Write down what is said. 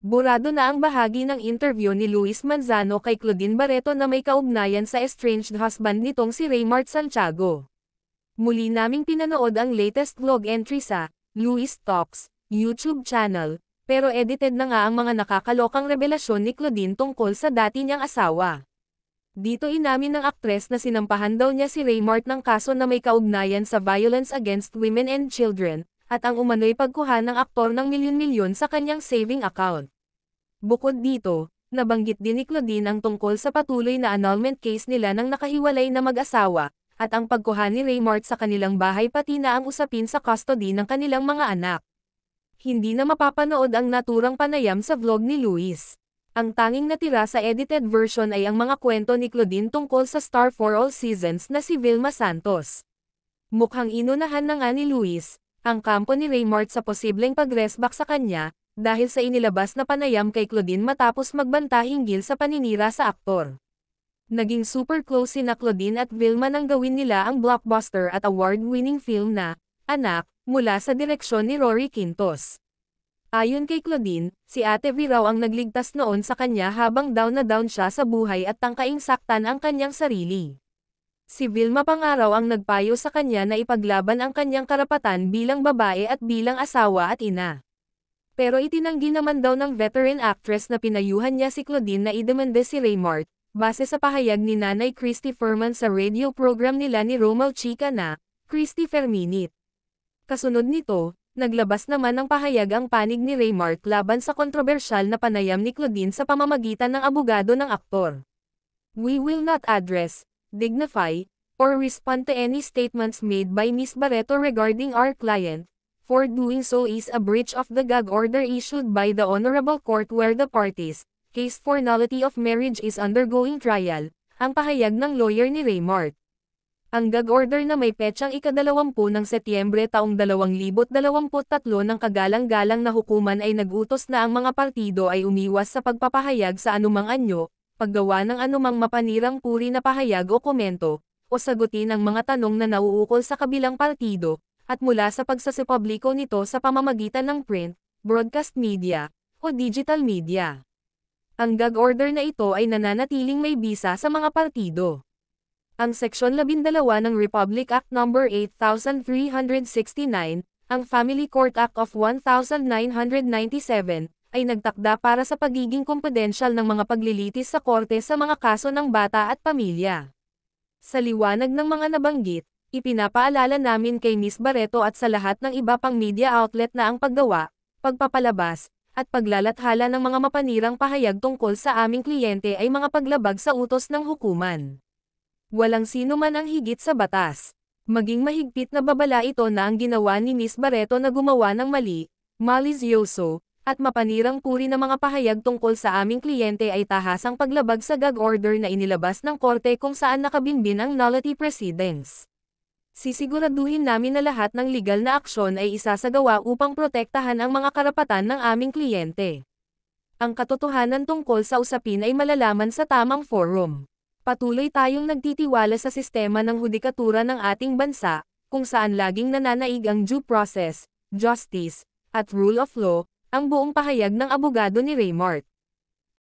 Burado na ang bahagi ng interview ni Luis Manzano kay Claudine Barreto na may kaugnayan sa estranged husband nitong si Raymart Santiago. Muli naming pinanood ang latest vlog entry sa Luis Talks YouTube channel, pero edited na nga ang mga nakakalokang revelasyon ni Claudine tungkol sa dati niyang asawa. Dito inamin ng aktres na sinampahan daw niya si Raymart ng kaso na may kaugnayan sa violence against women and children, at ang umano'y pagkuha ng aktor ng milyon-milyon sa kanyang saving account. Bukod dito, nabanggit din ni Claudine ang tungkol sa patuloy na annulment case nila ng nakahiwalay na mag-asawa, at ang pagkuha ni Raymart sa kanilang bahay pati na ang usapin sa custody ng kanilang mga anak. Hindi na mapapanood ang naturang panayam sa vlog ni Luis. Ang tanging natira sa edited version ay ang mga kwento ni Claudine tungkol sa star for all seasons na si Vilma Santos. Mukhang inunahan na nga ni Luis ang kampo ni Raymart sa posibleng pag-resback sa kanya, dahil sa inilabas na panayam kay Claudine matapos magbanta hinggil sa paninira sa aktor. Naging super close sina Claudine at Vilma nang gawin nila ang blockbuster at award-winning film na Anak, mula sa direksyon ni Rory Quintos. Ayon kay Claudine, si Ate V raw ang nagligtas noon sa kanya habang down na down siya sa buhay at tangkaing saktan ang kanyang sarili. Si Vilma pa nga raw ang nagpayo sa kanya na ipaglaban ang kanyang karapatan bilang babae at bilang asawa at ina. Pero itinanggi naman daw ng veteran actress na pinayuhan niya si Claudine na idemande si Raymart, base sa pahayag ni Nanay Christy Ferman sa radio program nila ni Romel Chica na Christy Ferminit. Kasunod nito, naglabas naman ng pahayag ang panig ni Raymart laban sa kontrobersyal na panayam ni Claudine sa pamamagitan ng abogado ng aktor. We will not address, dignify, or respond to any statements made by Ms. Barreto regarding our client, for doing so is a breach of the gag order issued by the Honorable Court where the parties, case for nullity of marriage is undergoing trial, ang pahayag ng lawyer ni Raymart. Ang gag order na may petsang ika-20 ng Setyembre taong 2023 ng kagalang-galang na hukuman ay nag-utos na ang mga partido ay umiwas sa pagpapahayag sa anumang anyo, paggawa ng anumang mapanirang puri na pahayag o komento, o sagutin ang mga tanong na nauukol sa kabilang partido, at mula sa pagsasapubliko nito sa pamamagitan ng print, broadcast media, o digital media. Ang gag order na ito ay nananatiling may bisa sa mga partido. Ang Seksyon 12 ng Republic Act No. 8369, ang Family Court Act of 1997, ay nagtakda para sa pagiging kumpidensyal ng mga paglilitis sa korte sa mga kaso ng bata at pamilya. Sa liwanag ng mga nabanggit, ipinapaalala namin kay Ms. Barreto at sa lahat ng iba pang media outlet na ang paggawa, pagpapalabas, at paglalathala ng mga mapanirang pahayag tungkol sa aming kliyente ay mga paglabag sa utos ng hukuman. Walang sino man ang higit sa batas. Maging mahigpit na babala ito na ang ginawa ni Ms. Barreto na gumawa ng mali, malisyoso, at mapanirang puri na mga pahayag tungkol sa aming kliyente ay tahasang paglabag sa gag order na inilabas ng korte kung saan nakabinbin ang nullity proceedings. Sisiguraduhin namin na lahat ng legal na aksyon ay isasagawa upang protektahan ang mga karapatan ng aming kliyente. Ang katotohanan tungkol sa usapin ay malalaman sa tamang forum. Patuloy tayong nagtitiwala sa sistema ng hudikatura ng ating bansa, kung saan laging nananaig ang due process, justice, at rule of law, ang buong pahayag ng abogado ni Raymart.